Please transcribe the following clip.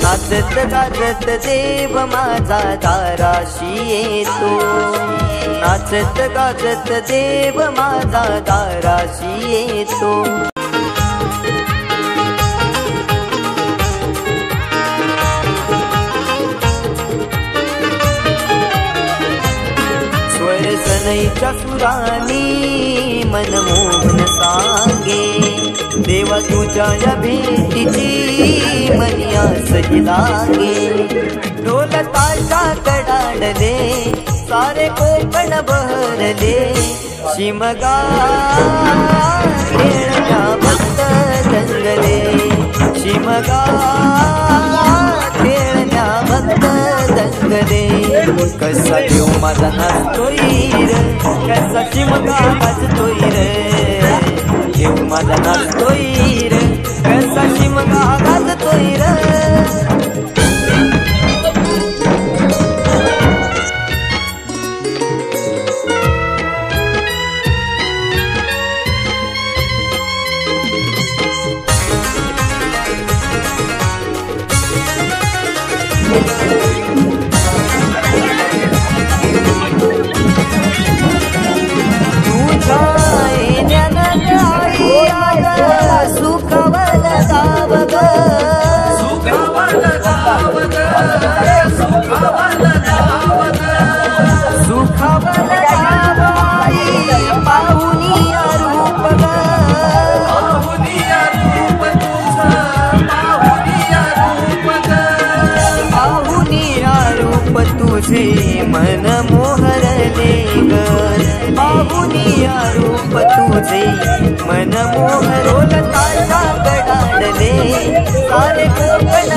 नाचत गाजत देव माझा दाराशी येतो, नाचत गाजत देव माझा दाराशी येतो। स्वर सनईच्या सुरानी मनमोहन सांगे, देवा तुझ्या या भेटीची मनी आस लागे। ढोल ताशा कडाडले सारे कोकण बहरले, शिमगा खेळण्या भक्त रंगले, शिमगा खेळण्या भक्त रंगले। कसा देव माझा नाचतोय रे, कसा शिमगा वाजतोय रे, देव माझा नाचतोय रे, कसा शिमगा वाजतोय रे। पाहुनिया रूप मन मोहरले ग पाहुनिया रूप तुझे मन मोहरोल ताजा गडाडले सारे कोकण